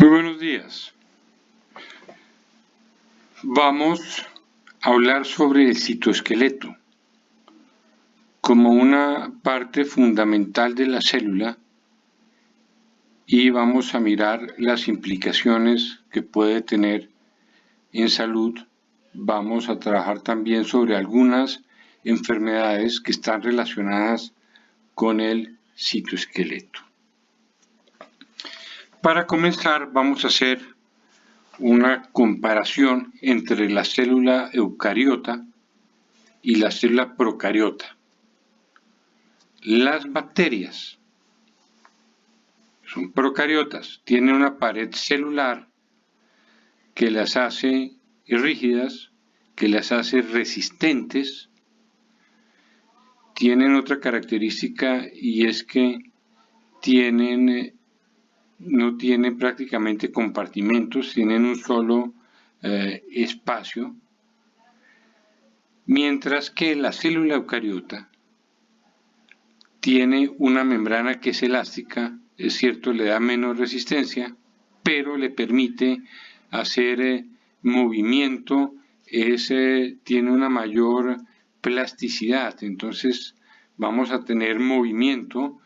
Muy buenos días. Vamos a hablar sobre el citoesqueleto como una parte fundamental de la célula y vamos a mirar las implicaciones que puede tener en salud. Vamos a trabajar también sobre algunas enfermedades que están relacionadas con el citoesqueleto. Para comenzar, vamos a hacer una comparación entre la célula eucariota y la célula procariota. Las bacterias son procariotas, tienen una pared celular que las hace rígidas, que las hace resistentes. Tienen otra característica y es que no tienen prácticamente compartimentos, tienen un solo espacio, mientras que la célula eucariota tiene una membrana que es elástica, es cierto, le da menos resistencia, pero le permite hacer movimiento, tiene una mayor plasticidad, entonces vamos a tener movimiento,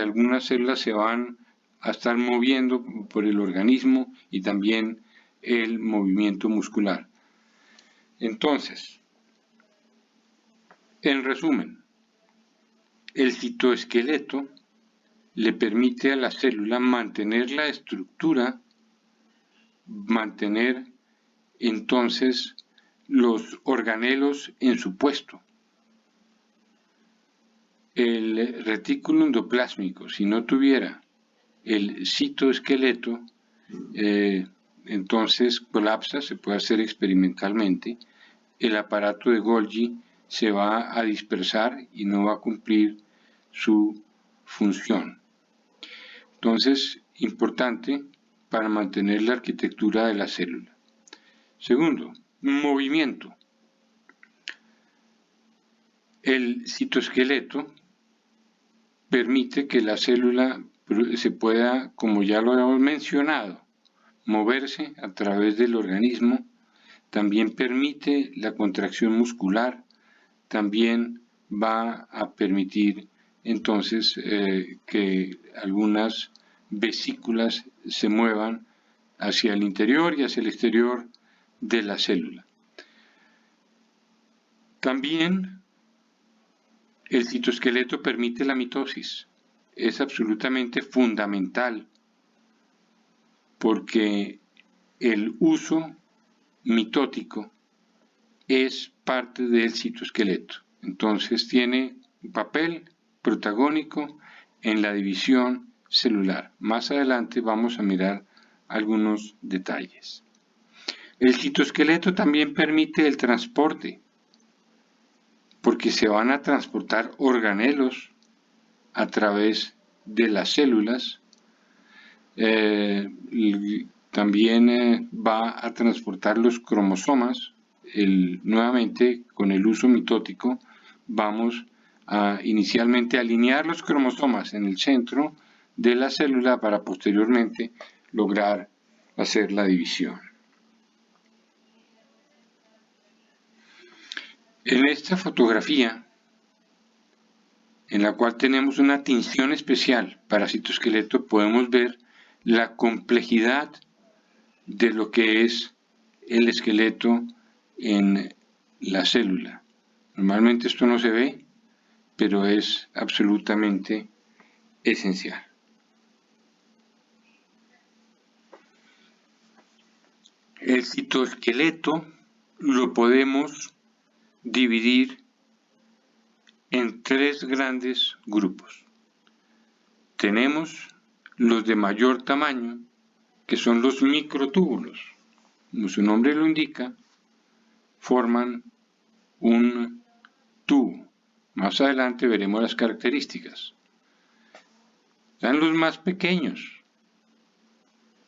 algunas células se van a estar moviendo por el organismo y también el movimiento muscular. Entonces, en resumen, el citoesqueleto le permite a la célula mantener la estructura, mantener entonces los organelos en su puesto. El retículo endoplásmico, si no tuviera el citoesqueleto, entonces colapsa, se puede hacer experimentalmente, el aparato de Golgi se va a dispersar y no va a cumplir su función. Entonces, importante para mantener la arquitectura de la célula. Segundo, movimiento. El citoesqueleto permite que la célula se pueda, como ya lo hemos mencionado, moverse a través del organismo. También permite la contracción muscular, también va a permitir entonces que algunas vesículas se muevan hacia el interior y hacia el exterior de la célula. También el citoesqueleto permite la mitosis. Es absolutamente fundamental porque el uso mitótico es parte del citoesqueleto. Entonces tiene un papel protagónico en la división celular. Más adelante vamos a mirar algunos detalles. El citoesqueleto también permite el transporte, porque se van a transportar organelos a través de las células. También va a transportar los cromosomas. Nuevamente, con el uso mitótico, vamos a inicialmente alinear los cromosomas en el centro de la célula para posteriormente lograr hacer la división. En esta fotografía, en la cual tenemos una tinción especial para citoesqueleto, podemos ver la complejidad de lo que es el esqueleto en la célula. Normalmente esto no se ve, pero es absolutamente esencial. El citoesqueleto lo podemos dividir en tres grandes grupos. Tenemos los de mayor tamaño, que son los microtúbulos. Como su nombre lo indica, forman un tubo. Más adelante veremos las características. Están los más pequeños,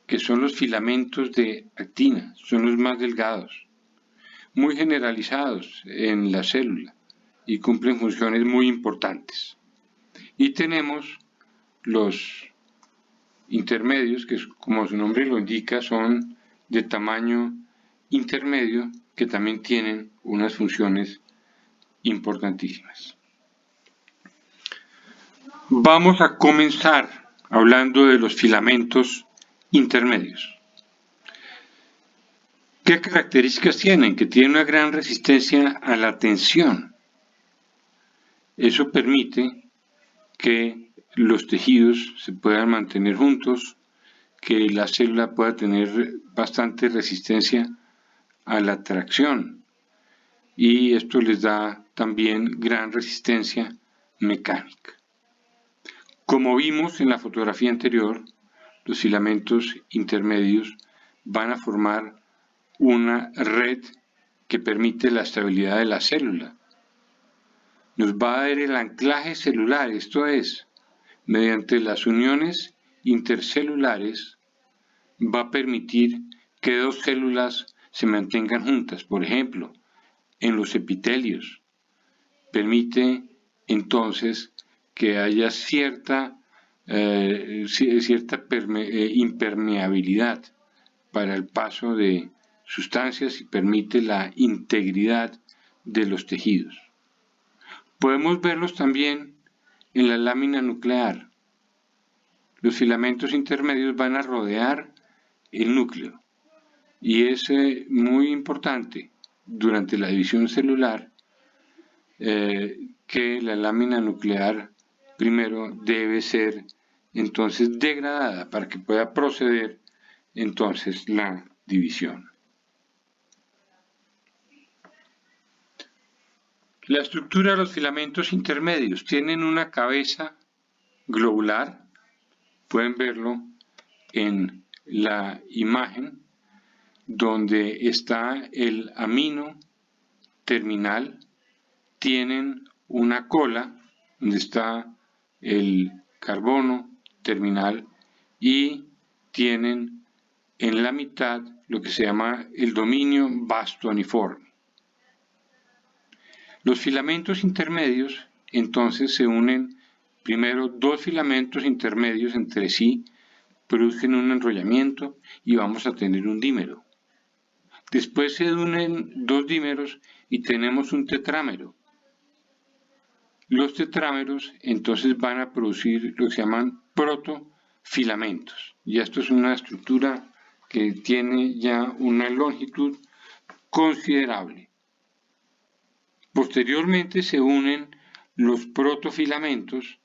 que son los filamentos de actina, son los más delgados, muy generalizados en la célula y cumplen funciones muy importantes. Y tenemos los intermedios, que como su nombre lo indica, son de tamaño intermedio, que también tienen unas funciones importantísimas. Vamos a comenzar hablando de los filamentos intermedios. ¿Qué características tienen? Que tienen una gran resistencia a la tensión. Eso permite que los tejidos se puedan mantener juntos, que la célula pueda tener bastante resistencia a la tracción, y esto les da también gran resistencia mecánica. Como vimos en la fotografía anterior, los filamentos intermedios van a formar una red que permite la estabilidad de la célula. Nos va a dar el anclaje celular, esto es, mediante las uniones intercelulares va a permitir que dos células se mantengan juntas. Por ejemplo, en los epitelios, permite entonces que haya cierta impermeabilidad para el paso de sustancias y permite la integridad de los tejidos. Podemos verlos también en la lámina nuclear. Los filamentos intermedios van a rodear el núcleo y es muy importante durante la división celular que la lámina nuclear primero debe ser entonces degradada para que pueda proceder entonces la división. La estructura de los filamentos intermedios tienen una cabeza globular, pueden verlo en la imagen, donde está el amino terminal, tienen una cola donde está el carbono terminal y tienen en la mitad lo que se llama el dominio bastoniforme. Los filamentos intermedios entonces se unen, primero dos filamentos intermedios entre sí, producen un enrollamiento y vamos a tener un dímero. Después se unen dos dímeros y tenemos un tetrámero. Los tetrámeros entonces van a producir lo que se llaman protofilamentos. Y esto es una estructura que tiene ya una longitud considerable. Posteriormente se unen los protofilamentos,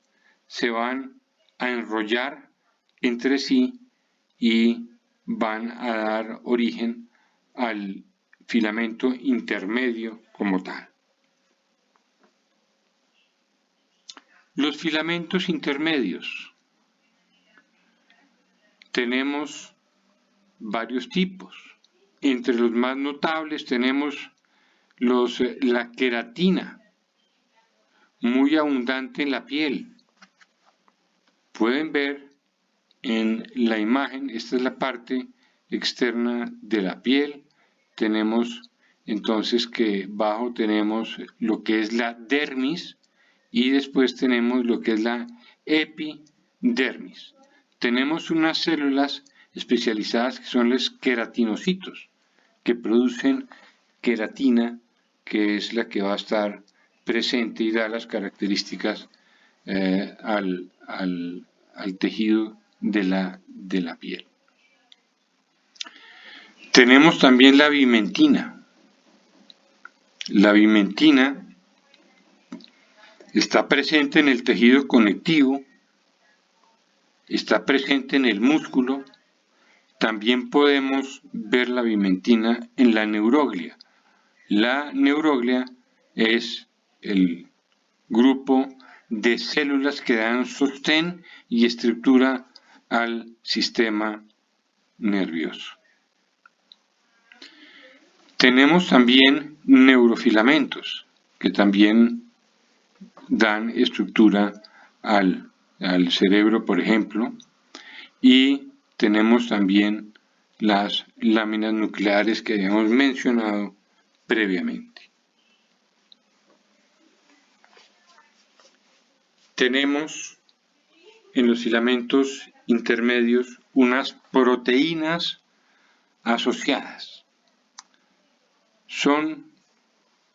se van a enrollar entre sí y van a dar origen al filamento intermedio como tal. Los filamentos intermedios. Tenemos varios tipos. Entre los más notables tenemos la queratina, muy abundante en la piel. Pueden ver en la imagen, esta es la parte externa de la piel. Tenemos entonces que bajo tenemos lo que es la dermis y después tenemos lo que es la epidermis. Tenemos unas células especializadas que son los queratinocitos, que producen queratina, que es la que va a estar presente y da las características al tejido de la piel. Tenemos también la vimentina. La vimentina está presente en el tejido conectivo, está presente en el músculo. También podemos ver la vimentina en la neuroglia. La neuroglia es el grupo de células que dan sostén y estructura al sistema nervioso. Tenemos también neurofilamentos que también dan estructura al cerebro, por ejemplo, y tenemos también las láminas nucleares que habíamos mencionado previamente. Tenemos en los filamentos intermedios unas proteínas asociadas. Son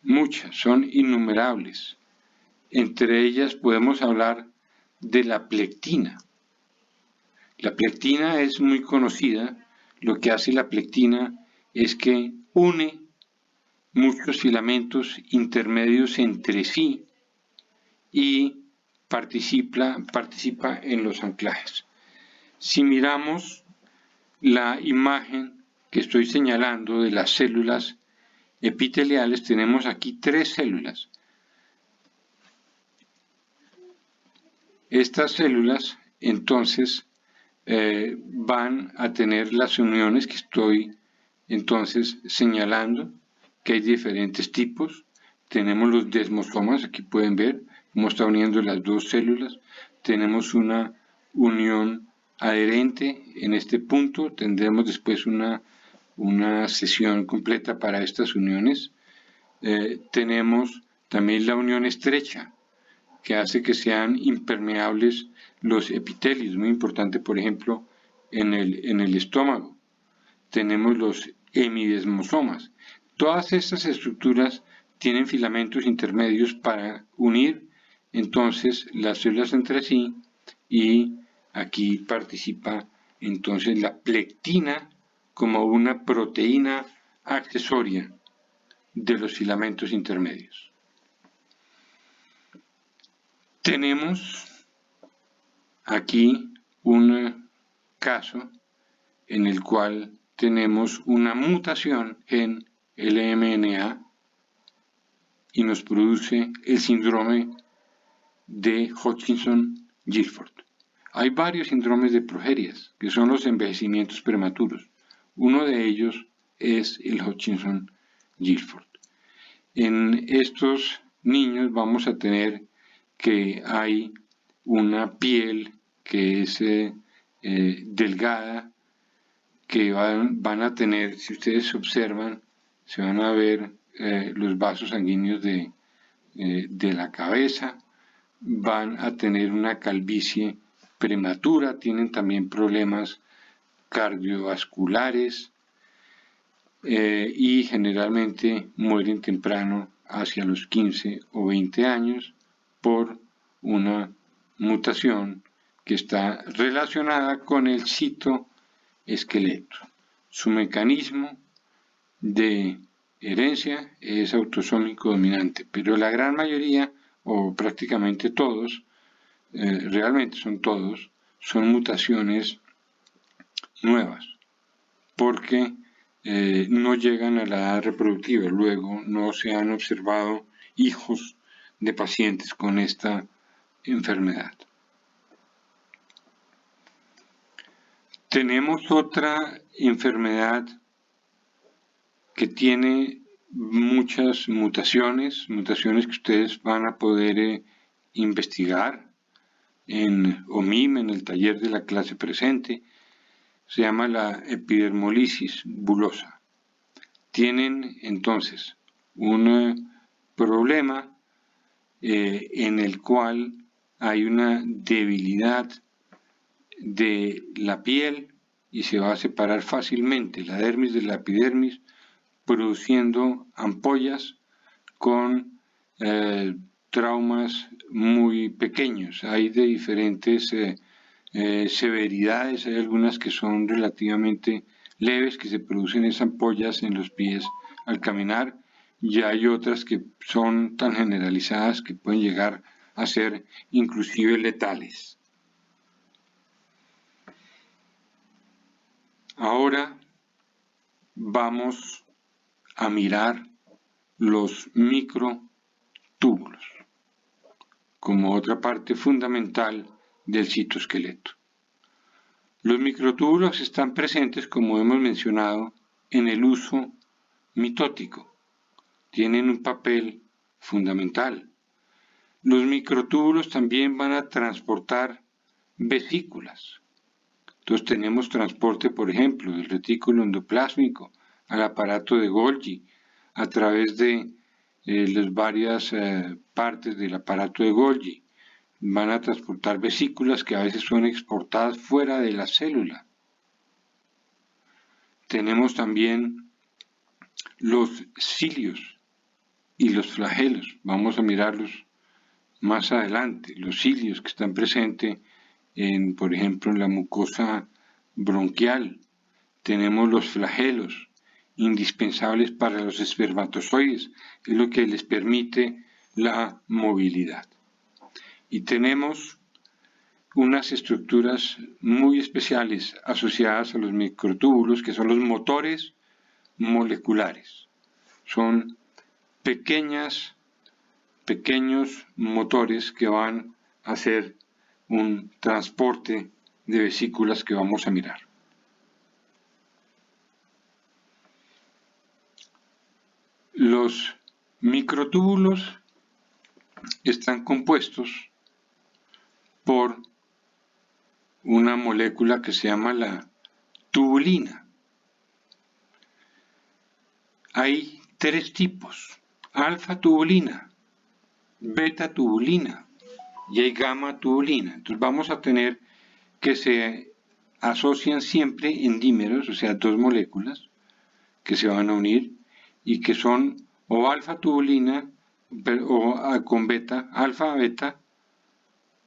muchas, son innumerables. Entre ellas podemos hablar de la plectina. La plectina es muy conocida. Lo que hace la plectina es que une muchos filamentos intermedios entre sí y participa en los anclajes. Si miramos la imagen que estoy señalando de las células epiteliales, tenemos aquí 3 células. Estas células entonces van a tener las uniones que estoy entonces señalando, que hay diferentes tipos. Tenemos los desmosomas, aquí pueden ver cómo está uniendo las 2 células. Tenemos una unión adherente en este punto, tendremos después una sesión completa para estas uniones. Tenemos también la unión estrecha, que hace que sean impermeables los epitelios, muy importante, por ejemplo, en el estómago. Tenemos los hemidesmosomas. Todas estas estructuras tienen filamentos intermedios para unir entonces las células entre sí, y aquí participa entonces la plectina como una proteína accesoria de los filamentos intermedios. Tenemos aquí un caso en el cual tenemos una mutación en el LMNA y nos produce el síndrome de Hutchinson-Gilford. Hay varios síndromes de progerias, que son los envejecimientos prematuros. Uno de ellos es el Hutchinson-Gilford. En estos niños vamos a tener que hay una piel que es delgada, que van a tener, si ustedes observan, se van a ver los vasos sanguíneos de la cabeza, van a tener una calvicie prematura, tienen también problemas cardiovasculares y generalmente mueren temprano, hacia los 15 o 20 años, por una mutación que está relacionada con el citoesqueleto. Su mecanismo de herencia es autosómico dominante, pero la gran mayoría, o prácticamente todos, realmente son todos, son mutaciones nuevas, porque no llegan a la edad reproductiva. Luego no se han observado hijos de pacientes con esta enfermedad. Tenemos otra enfermedad que tiene muchas mutaciones que ustedes van a poder investigar en OMIM, en el taller de la clase presente. Se llama la epidermolisis bulosa. Tienen entonces un problema en el cual hay una debilidad de la piel y se va a separar fácilmente la dermis de la epidermis, produciendo ampollas con traumas muy pequeños. Hay de diferentes severidades, hay algunas que son relativamente leves, que se producen esas ampollas en los pies al caminar, y hay otras que son tan generalizadas que pueden llegar a ser inclusive letales. Ahora vamos a mirar los microtúbulos como otra parte fundamental del citoesqueleto. Los microtúbulos están presentes, como hemos mencionado, en el uso mitótico. Tienen un papel fundamental. Los microtúbulos también van a transportar vesículas. Entonces tenemos transporte, por ejemplo, del retículo endoplásmico al aparato de Golgi a través de las varias partes del aparato de Golgi. van a transportar vesículas que a veces son exportadas fuera de la célula. Tenemos también los cilios y los flagelos. Vamos a mirarlos más adelante. Los cilios que están presentes por ejemplo, en la mucosa bronquial. Tenemos los flagelos, indispensables para los espermatozoides, es lo que les permite la movilidad. Y tenemos unas estructuras muy especiales asociadas a los microtúbulos, que son los motores moleculares. Son pequeños motores que van a hacer un transporte de vesículas que vamos a mirar. Los microtúbulos están compuestos por una molécula que se llama la tubulina. Hay tres tipos: alfa tubulina, beta tubulina y hay gamma tubulina. Entonces vamos a tener que se asocian siempre en dímeros, o sea, dos moléculas que se van a unir y que son o alfa tubulina o con beta, alfa beta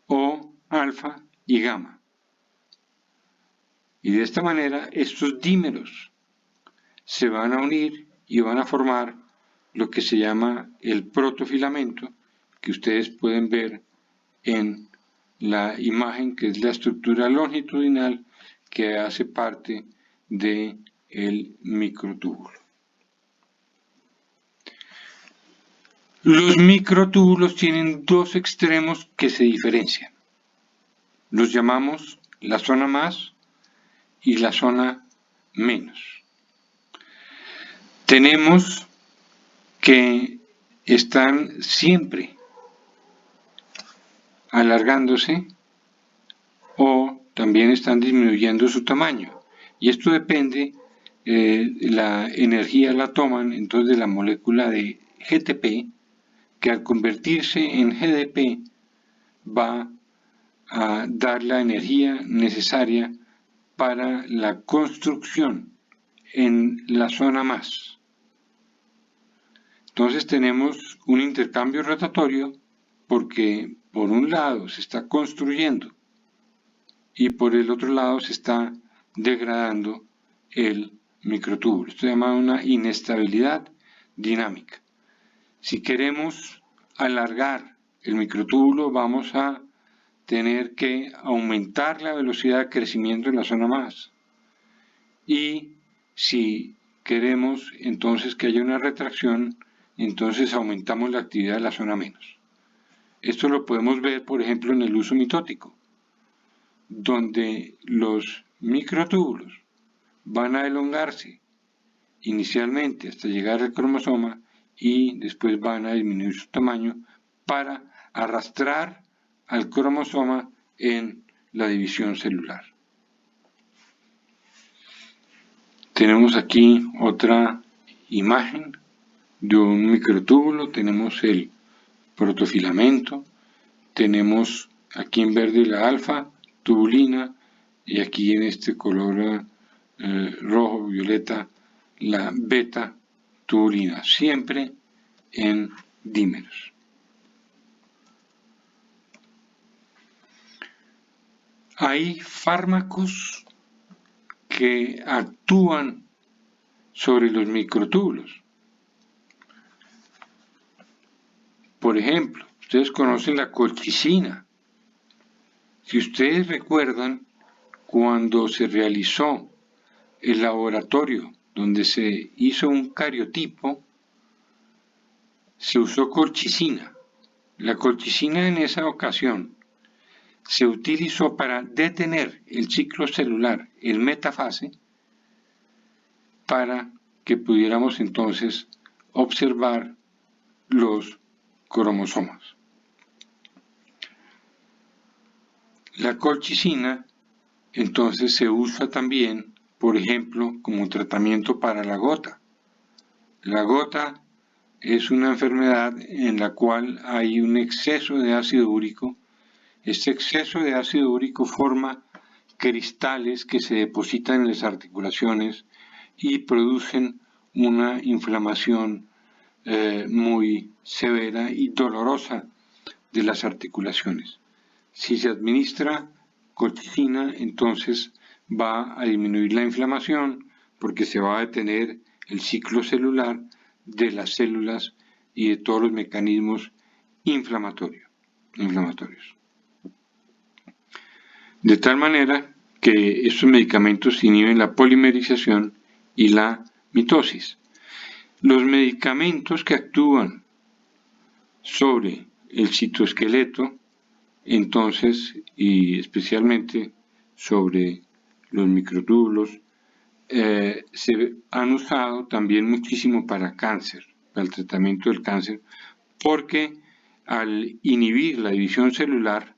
o alfa y gamma. Y de esta manera estos dímeros se van a unir y van a formar lo que se llama el protofilamento, que ustedes pueden ver en la imagen, que es la estructura longitudinal que hace parte del microtúbulo. Los microtúbulos tienen dos extremos que se diferencian. Los llamamos la zona más y la zona menos. Tenemos que están siempre alargándose o también están disminuyendo su tamaño. Y esto depende, la energía la toman entonces de la molécula de GTP, que al convertirse en GDP va a dar la energía necesaria para la construcción en la zona más. Entonces tenemos un intercambio rotatorio porque por un lado se está construyendo y por el otro lado se está degradando el microtúbulo. Esto se llama una inestabilidad dinámica. Si queremos alargar el microtúbulo, vamos a tener que aumentar la velocidad de crecimiento en la zona más. Y si queremos entonces que haya una retracción, entonces aumentamos la actividad de la zona menos. Esto lo podemos ver, por ejemplo, en el uso mitótico, donde los microtúbulos van a elongarse inicialmente hasta llegar al cromosoma y después van a disminuir su tamaño para arrastrar al cromosoma en la división celular. Tenemos aquí otra imagen de un microtúbulo. Tenemos el protofilamento, tenemos aquí en verde la alfa tubulina y aquí en este color rojo violeta la beta tubulina, siempre en dímeros. Hay fármacos que actúan sobre los microtúbulos. Por ejemplo, ustedes conocen la colchicina. Si ustedes recuerdan, cuando se realizó el laboratorio donde se hizo un cariotipo, se usó colchicina. La colchicina en esa ocasión se utilizó para detener el ciclo celular en metafase para que pudiéramos entonces observar los cromosomas. La colchicina entonces se usa también, por ejemplo, como tratamiento para la gota. La gota es una enfermedad en la cual hay un exceso de ácido úrico Este exceso de ácido úrico forma cristales que se depositan en las articulaciones y producen una inflamación muy severa y dolorosa de las articulaciones. Si se administra colchicina, entonces va a disminuir la inflamación porque se va a detener el ciclo celular de las células y de todos los mecanismos inflamatorios. De tal manera que estos medicamentos inhiben la polimerización y la mitosis. Los medicamentos que actúan sobre el citoesqueleto, entonces, y especialmente sobre los microtúbulos, se han usado también muchísimo para cáncer, para el tratamiento del cáncer, porque al inhibir la división celular,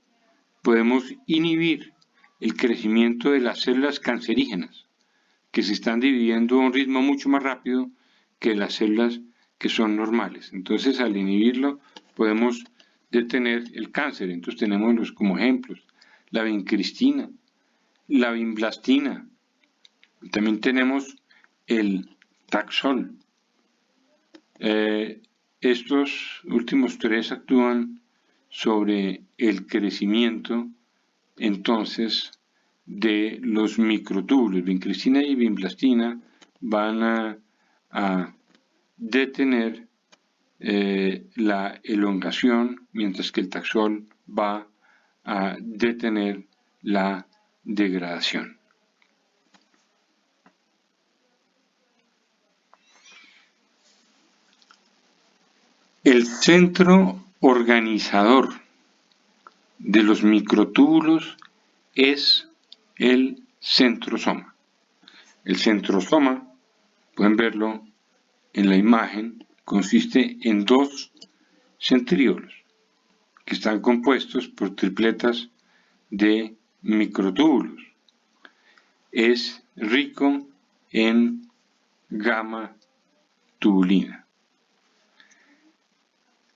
podemos inhibir el crecimiento de las células cancerígenas, que se están dividiendo a un ritmo mucho más rápido que las células que son normales. Entonces, al inhibirlo, podemos detener el cáncer. Entonces, tenemos como ejemplos la vincristina, la vinblastina. También tenemos el Taxol. Estos últimos tres actúan sobre el crecimiento, entonces, de los microtúbulos. Vincristina y vinblastina van a detener la elongación, mientras que el Taxol va a detener la degradación. El centro organizador de los microtúbulos es el centrosoma. El centrosoma, pueden verlo en la imagen, consiste en dos centríolos que están compuestos por tripletas de microtúbulos. Es rico en gamma tubulina.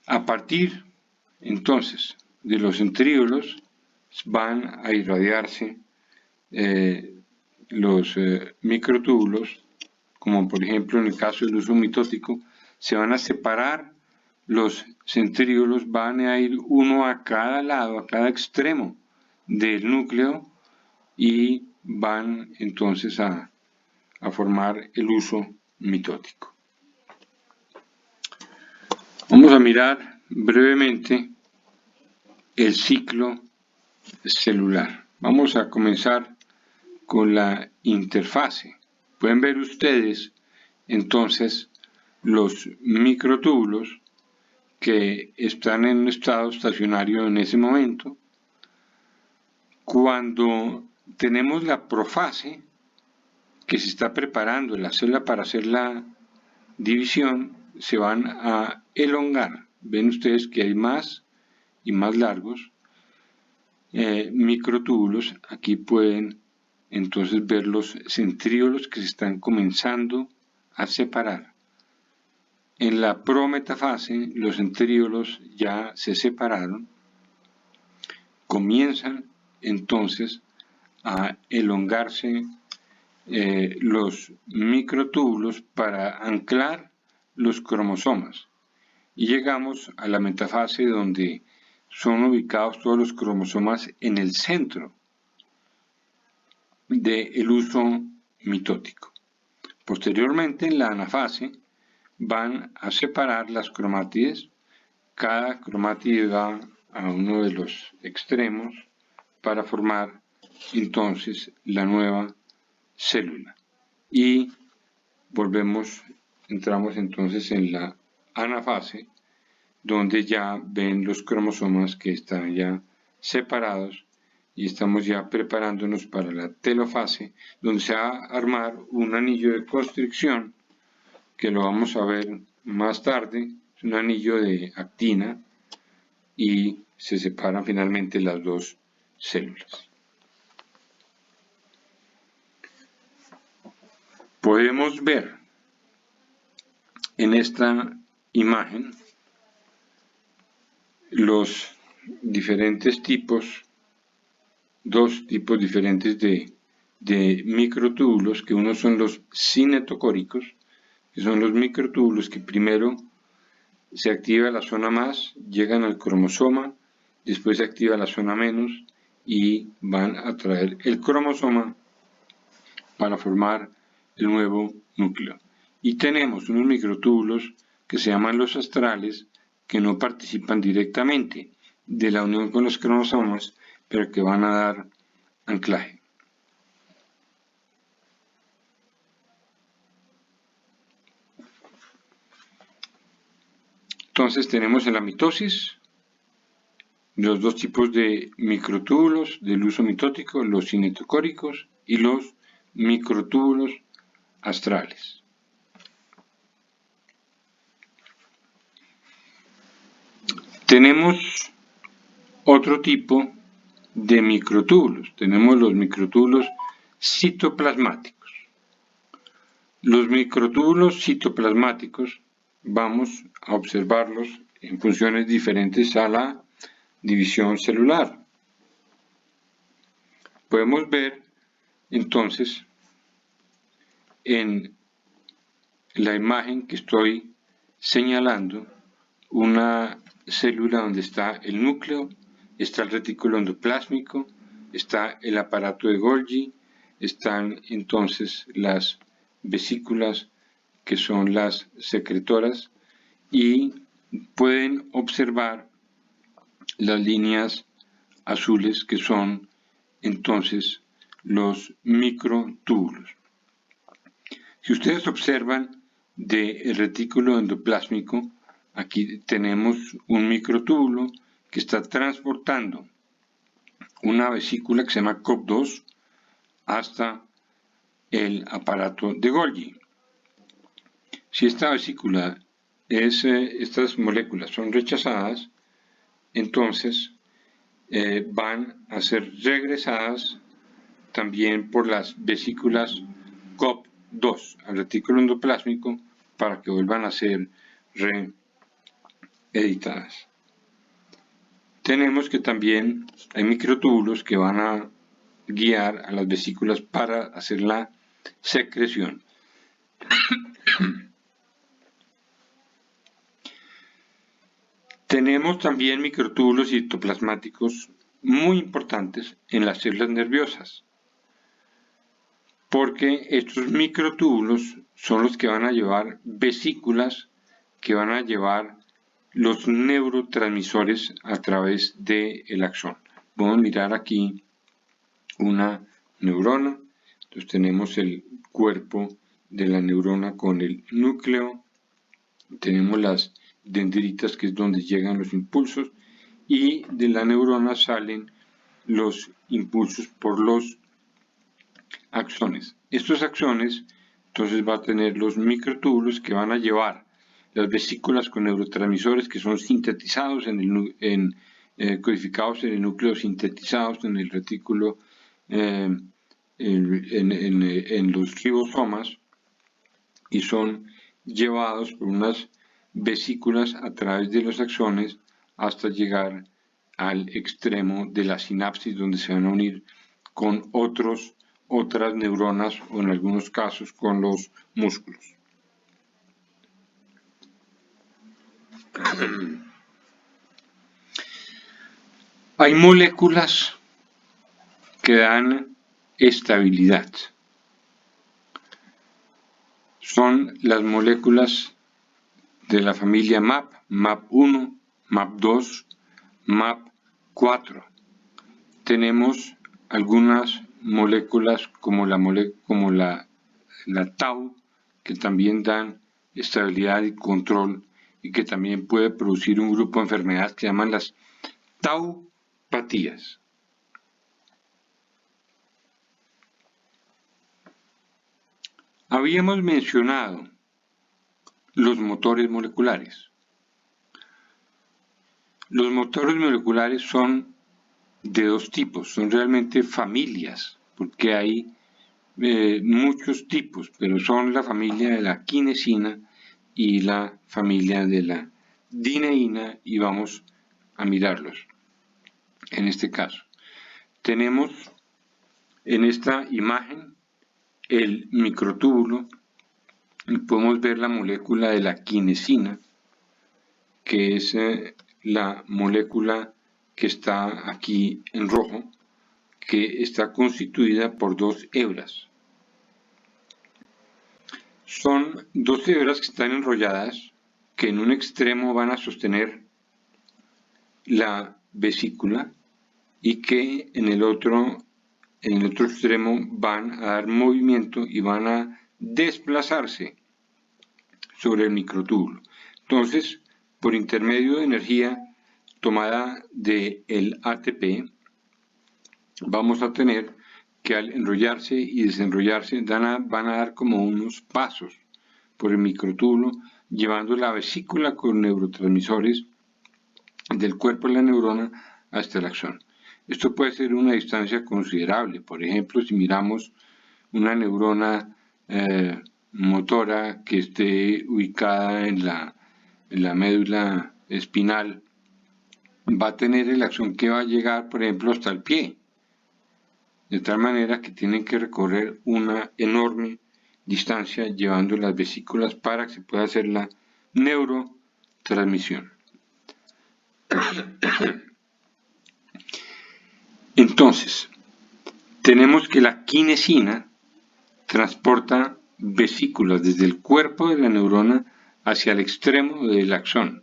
A partir entonces de los centríolos van a irradiarse los microtúbulos, como por ejemplo en el caso del uso mitótico, se van a separar los centríolos, van a ir uno a cada lado, a cada extremo del núcleo y van entonces a formar el uso mitótico. Vamos a mirar brevemente el ciclo celular. Vamos a comenzar con la interfase. Pueden ver ustedes entonces los microtúbulos que están en un estado estacionario en ese momento. Cuando tenemos la profase, que se está preparando en la célula para hacer la división, se van a elongar. Ven ustedes que hay más y más largos microtúbulos. Aquí pueden entonces ver los centríolos que se están comenzando a separar. En la prometafase los centríolos ya se separaron, comienzan entonces a elongarse los microtúbulos para anclar los cromosomas y llegamos a la metafase donde son ubicados todos los cromosomas en el centro del uso mitótico. Posteriormente, en la anafase, van a separar las cromátides. Cada cromátide va a uno de los extremos para formar entonces la nueva célula. Y entramos entonces en la anafase, donde ya ven los cromosomas que están ya separados y estamos ya preparándonos para la telofase, donde se va a armar un anillo de constricción, que lo vamos a ver más tarde, es un anillo de actina y se separan finalmente las dos células. Podemos ver en esta imagen los diferentes tipos, dos tipos diferentes de microtúbulos, que unos son los cinetocóricos, que son los microtúbulos que primero se activa la zona más, llegan al cromosoma, después se activa la zona menos y van a traer el cromosoma para formar el nuevo núcleo. Y tenemos unos microtúbulos que se llaman los astrales, que no participan directamente de la unión con los cromosomas, pero que van a dar anclaje. Entonces tenemos en la mitosis los dos tipos de microtúbulos del uso mitótico, los cinetocóricos y los microtúbulos astrales. Tenemos otro tipo de microtúbulos. Tenemos los microtúbulos citoplasmáticos. Los microtúbulos citoplasmáticos vamos a observarlos en funciones diferentes a la división celular. Podemos ver entonces en la imagen que estoy señalando una célula donde está el núcleo, está el retículo endoplásmico, está el aparato de Golgi, están entonces las vesículas que son las secretoras y pueden observar las líneas azules que son entonces los microtúbulos. Si ustedes observan del retículo endoplásmico, aquí tenemos un microtúbulo que está transportando una vesícula que se llama COP2 hasta el aparato de Golgi. Si esta vesícula estas moléculas son rechazadas, entonces van a ser regresadas también por las vesículas COP2 al retículo endoplásmico para que vuelvan a ser reeditadas. Tenemos que también hay microtúbulos que van a guiar a las vesículas para hacer la secreción. Tenemos también microtúbulos citoplasmáticos muy importantes en las células nerviosas, porque estos microtúbulos son los que van a llevar vesículas que van a llevar los neurotransmisores a través del axón. Vamos a mirar aquí una neurona. Entonces tenemos el cuerpo de la neurona con el núcleo, tenemos las dendritas, que es donde llegan los impulsos, y de la neurona salen los impulsos por los axones. Estos axones entonces va a tener los microtúbulos que van a llevar las vesículas con neurotransmisores que son sintetizados codificados en el núcleo, sintetizados en el retículo, en los ribosomas, y son llevados por unas vesículas a través de los axones hasta llegar al extremo de la sinapsis, donde se van a unir con otras neuronas o en algunos casos con los músculos. Hay moléculas que dan estabilidad. Son las moléculas de la familia MAP, MAP1, MAP2, MAP4. Tenemos algunas moléculas como la tau, que también dan estabilidad y control y que también puede producir un grupo de enfermedades que llaman las taupatías. Habíamos mencionado los motores moleculares. Los motores moleculares son de dos tipos, son realmente familias, porque hay muchos tipos, pero son la familia de la quinesina y la familia de la dineína, y vamos a mirarlos. en este caso. Tenemos en esta imagen el microtúbulo y podemos ver la molécula de la quinesina, que es la molécula que está aquí en rojo, que está constituida por dos hebras. Son dos hebras que están enrolladas, que en un extremo van a sostener la vesícula y que en el otro extremo van a dar movimiento y van a desplazarse sobre el microtúbulo. Entonces, por intermedio de energía tomada del ATP, vamos a tener que al enrollarse y desenrollarse van a dar como unos pasos por el microtúbulo, llevando la vesícula con neurotransmisores del cuerpo de la neurona hasta el axón. Esto puede ser una distancia considerable. Por ejemplo, si miramos una neurona motora que esté ubicada en la médula espinal, va a tener el axón que va a llegar, por ejemplo, hasta el pie. De tal manera que tienen que recorrer una enorme distancia llevando las vesículas para que se pueda hacer la neurotransmisión. Entonces, tenemos que la quinesina transporta vesículas desde el cuerpo de la neurona hacia el extremo del axón,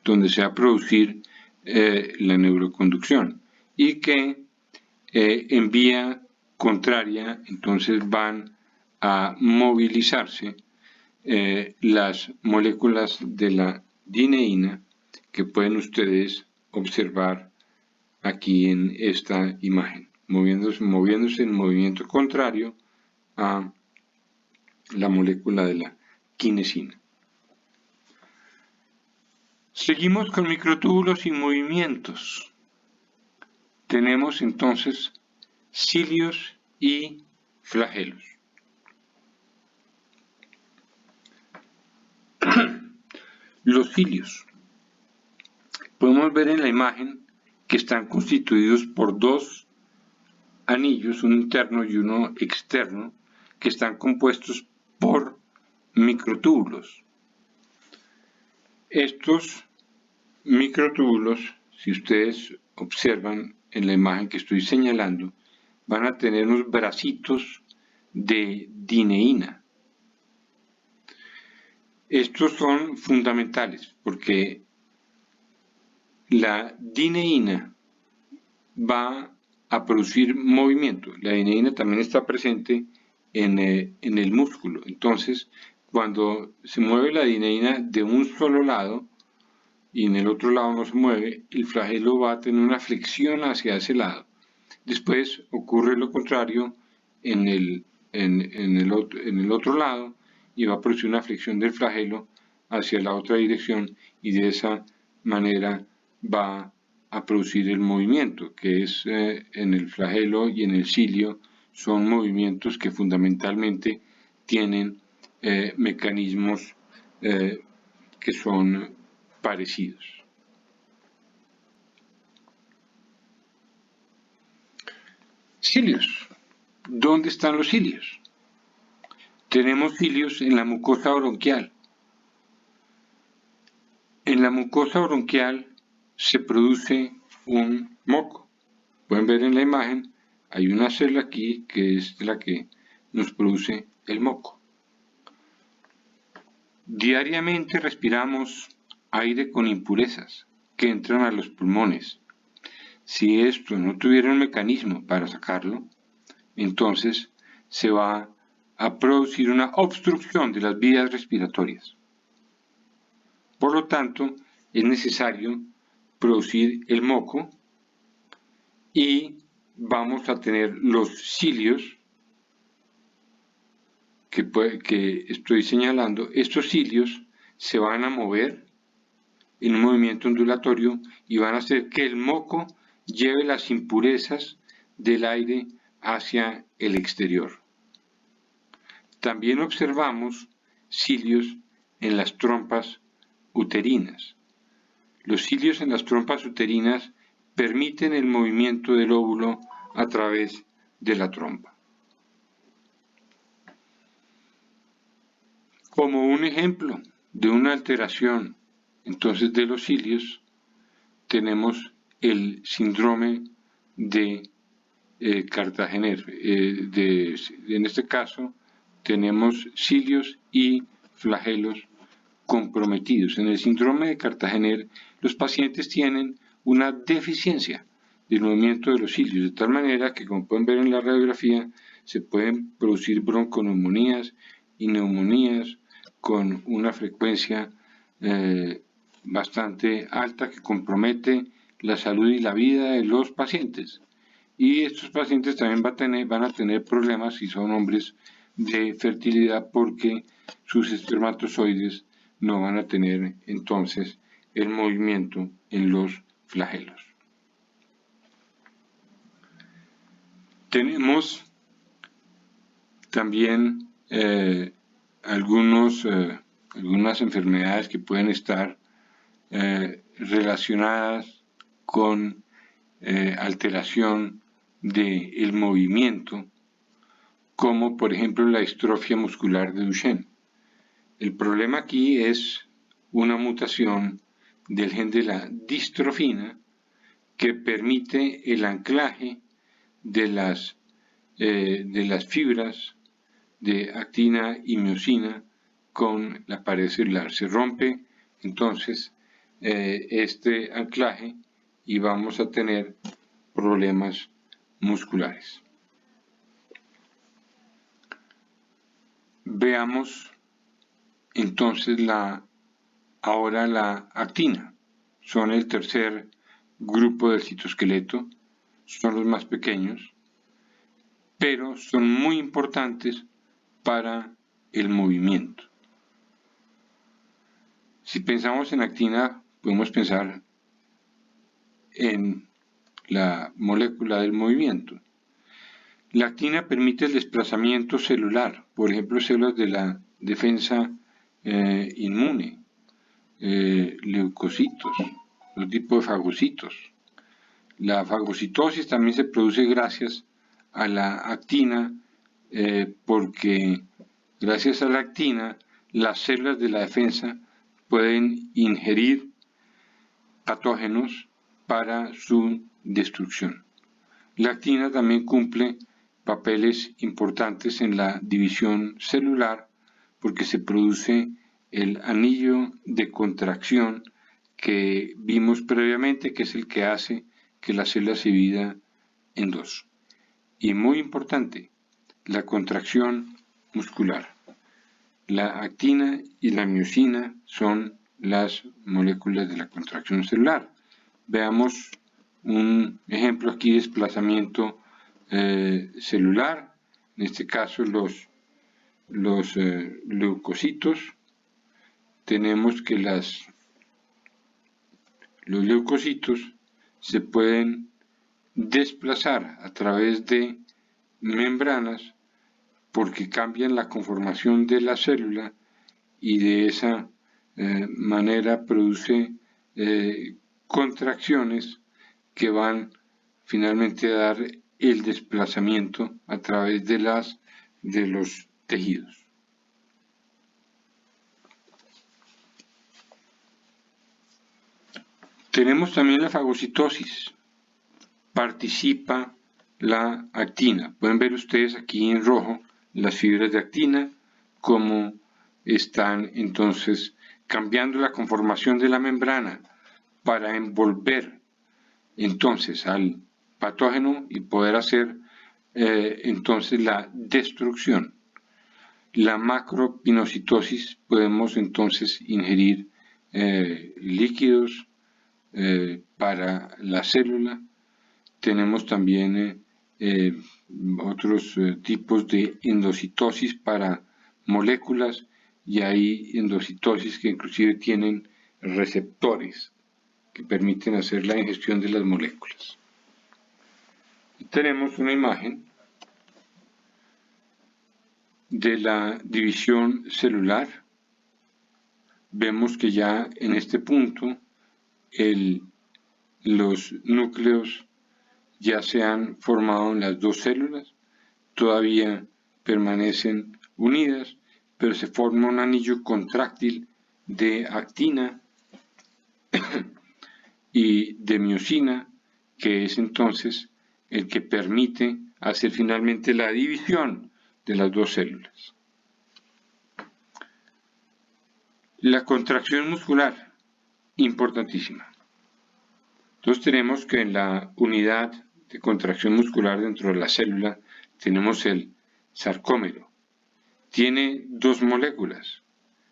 donde se va a producir la neuroconducción, y que en vía contraria entonces van a movilizarse las moléculas de la dineína que pueden ustedes observar aquí en esta imagen, moviéndose en movimiento contrario a la molécula de la quinesina. Seguimos con microtúbulos y movimientos. Tenemos entonces cilios y flagelos. Los cilios. Podemos ver en la imagen que están constituidos por dos anillos, uno interno y uno externo, que están compuestos por microtúbulos. Estos microtúbulos, si ustedes observan en la imagen que estoy señalando, van a tener unos bracitos de dineína. Estos son fundamentales porque la dineína va a producir movimiento. La dineína también está presente en el músculo. Entonces, cuando se mueve la dineína de un solo lado y en el otro lado no se mueve, el flagelo va a tener una flexión hacia ese lado. Después ocurre lo contrario en el otro lado y va a producir una flexión del flagelo hacia la otra dirección y de esa manera va a producir el movimiento, que es en el flagelo y en el cilio son movimientos que fundamentalmente tienen mecanismos que son parecidos. Cilios. ¿Dónde están los cilios? Tenemos cilios en la mucosa bronquial. En la mucosa bronquial se produce un moco. Pueden ver en la imagen, hay una célula aquí que es la que nos produce el moco. Diariamente respiramos aire con impurezas que entran a los pulmones. Si esto no tuviera un mecanismo para sacarlo, entonces se va a producir una obstrucción de las vías respiratorias. Por lo tanto, es necesario producir el moco y vamos a tener los cilios que estoy señalando. Estos cilios se van a mover en un movimiento ondulatorio y van a hacer que el moco lleve las impurezas del aire hacia el exterior. También observamos cilios en las trompas uterinas. Los cilios en las trompas uterinas permiten el movimiento del óvulo a través de la trompa. Como un ejemplo de una alteración entonces de los cilios, tenemos el síndrome de Cartagener. En este caso tenemos cilios y flagelos comprometidos. En el síndrome de Cartagener, los pacientes tienen una deficiencia del movimiento de los cilios, de tal manera que, como pueden ver en la radiografía, se pueden producir bronconeumonías y neumonías con una frecuencia bastante alta que compromete la salud y la vida de los pacientes. Y estos pacientes también van a tener problemas si son hombres de fertilidad, porque sus espermatozoides no van a tener entonces el movimiento en los flagelos. Tenemos también algunas enfermedades que pueden estar relacionadas con alteración del movimiento, como por ejemplo la distrofia muscular de Duchenne. El problema aquí es una mutación del gen de la distrofina que permite el anclaje de las fibras de actina y miosina con la pared celular. Se rompe entonces este anclaje y vamos a tener problemas musculares. Veamos entonces ahora la actina. Son el tercer grupo del citoesqueleto, son los más pequeños, pero son muy importantes para el movimiento. Si pensamos en actina, podemos pensar en la molécula del movimiento. La actina permite el desplazamiento celular, por ejemplo, células de la defensa inmune, leucocitos, los tipos de fagocitos. La fagocitosis también se produce gracias a la actina, porque gracias a la actina las células de la defensa pueden ingerir patógenos para su destrucción. La actina también cumple papeles importantes en la división celular, porque se produce el anillo de contracción que vimos previamente, que es el que hace que la célula se divida en dos. Y muy importante, la contracción muscular. La actina y la miosina son las moléculas de la contracción celular. Veamos un ejemplo aquí de desplazamiento celular, en este caso los leucocitos. Tenemos que los leucocitos se pueden desplazar a través de membranas porque cambian la conformación de la célula y de esa manera produce contracciones que van finalmente a dar el desplazamiento a través de los tejidos. Tenemos también la fagocitosis. Participa la actina. Pueden ver ustedes aquí en rojo las fibras de actina, como están entonces cambiando la conformación de la membrana para envolver entonces al patógeno y poder hacer entonces la destrucción. La macropinocitosis, podemos entonces ingerir líquidos para la célula. Tenemos también otros tipos de endocitosis para moléculas, y hay endocitosis que inclusive tienen receptores que permiten hacer la ingestión de las moléculas. Y tenemos una imagen de la división celular. Vemos que ya en este punto el los núcleos ya se han formado en las dos células, todavía permanecen unidas, pero se forma un anillo contráctil de actina y de miosina, que es entonces el que permite hacer finalmente la división de las dos células. La contracción muscular, importantísima. Entonces tenemos que en la unidad de contracción muscular dentro de la célula tenemos el sarcómero. Tiene dos moléculas,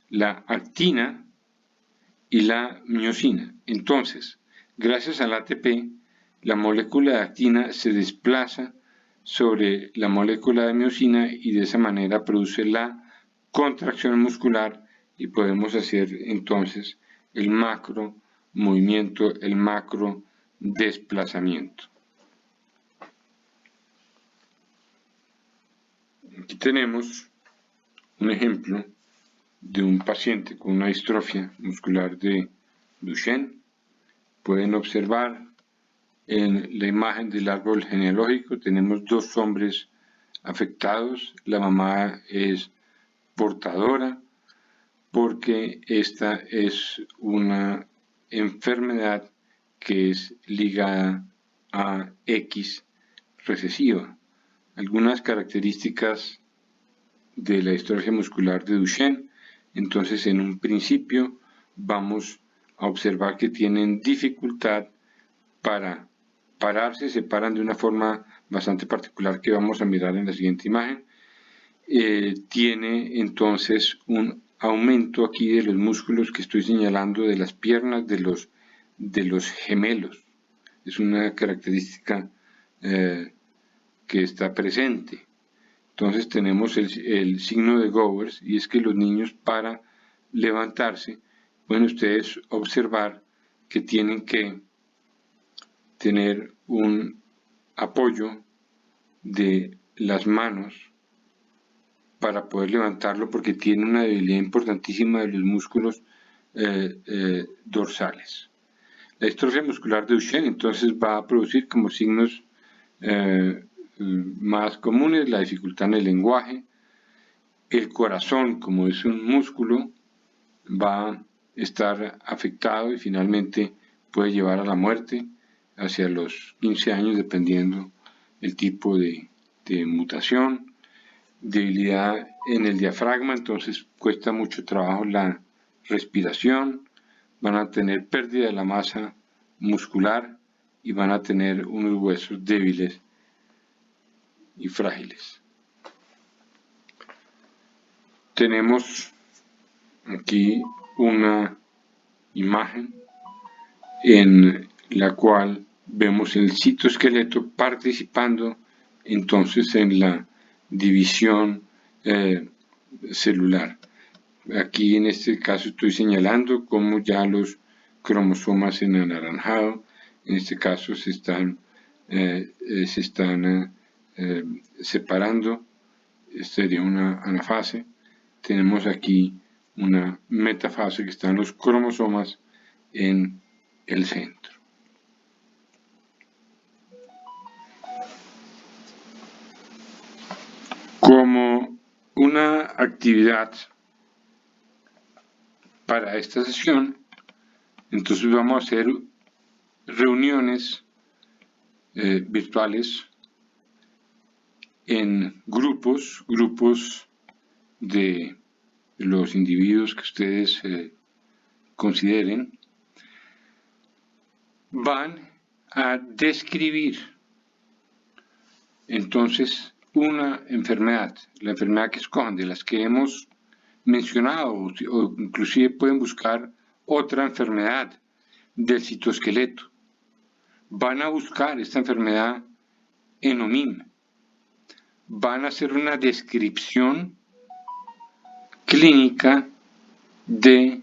la actina y la miosina. Entonces, gracias al ATP, la molécula de actina se desplaza sobre la molécula de miosina y de esa manera produce la contracción muscular y podemos hacer entonces el macro movimiento, el macro desplazamiento. Aquí tenemos un ejemplo de un paciente con una distrofia muscular de Duchenne. Pueden observar en la imagen del árbol genealógico, tenemos dos hombres afectados. La mamá es portadora porque esta es una enfermedad que es ligada a X recesiva. Algunas características de la distrofia muscular de Duchenne. Entonces, en un principio vamos a observar que tienen dificultad para pararse, se paran de una forma bastante particular que vamos a mirar en la siguiente imagen. Tiene entonces un aumento aquí de los músculos que estoy señalando de las piernas de los gemelos. Es una característica que está presente. Entonces tenemos el signo de Gowers, y es que los niños, para levantarse, pueden ustedes observar que tienen que tener un apoyo de las manos para poder levantarlo, porque tiene una debilidad importantísima de los músculos dorsales. La distrofia muscular de Duchenne entonces va a producir como signos más comunes la dificultad en el lenguaje. El corazón, como es un músculo, va a estar afectado y finalmente puede llevar a la muerte hacia los 15 años, dependiendo el tipo de mutación. Debilidad en el diafragma, entonces cuesta mucho trabajo la respiración. Van a tener pérdida de la masa muscular y van a tener unos huesos débiles y frágiles. Tenemos aquí una imagen en la cual vemos el citoesqueleto participando entonces en la división celular. Aquí en este caso estoy señalando cómo ya los cromosomas en anaranjado, en este caso se están separando. Esta sería una anafase. Tenemos aquí una metafase, que están los cromosomas en el centro. Como una actividad para esta sesión, entonces vamos a hacer reuniones virtuales en grupos de los individuos que ustedes consideren. Van a describir entonces una enfermedad, la enfermedad que escojan de las que hemos mencionado, o inclusive pueden buscar otra enfermedad del citoesqueleto. Van a buscar esta enfermedad en OMIM. Van a hacer una descripción clínica de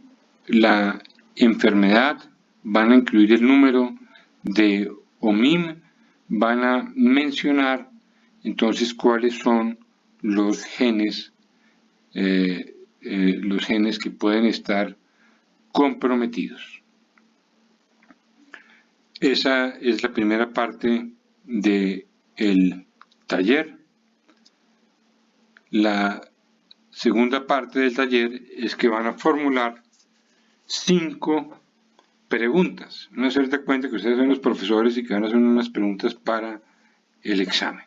la enfermedad, van a incluir el número de OMIM, van a mencionar entonces cuáles son los genes que pueden estar comprometidos. Esa es la primera parte del taller. La segunda parte del taller es que van a formular 5 preguntas. No se den cuenta que ustedes son los profesores y que van a hacer unas preguntas para el examen.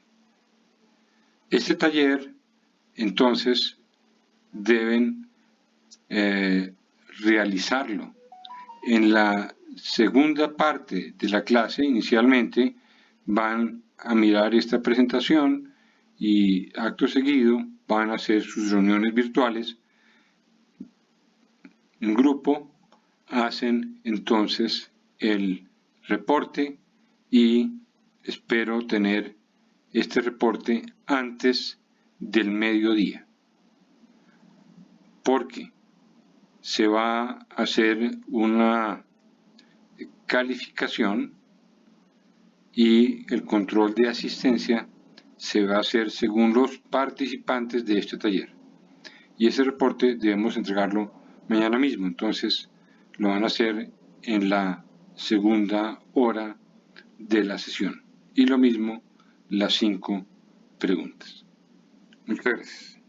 Este taller, entonces, deben realizarlo. En la segunda parte de la clase, inicialmente, van a mirar esta presentación y acto seguido van a hacer sus reuniones virtuales en grupo, hacen entonces el reporte y espero tener este reporte antes del mediodía, porque se va a hacer una calificación y el control de asistencia se va a hacer según los participantes de este taller. Y ese reporte debemos entregarlo mañana mismo, entonces lo van a hacer en la segunda hora de la sesión. Y lo mismo las 5 preguntas. Muchas gracias.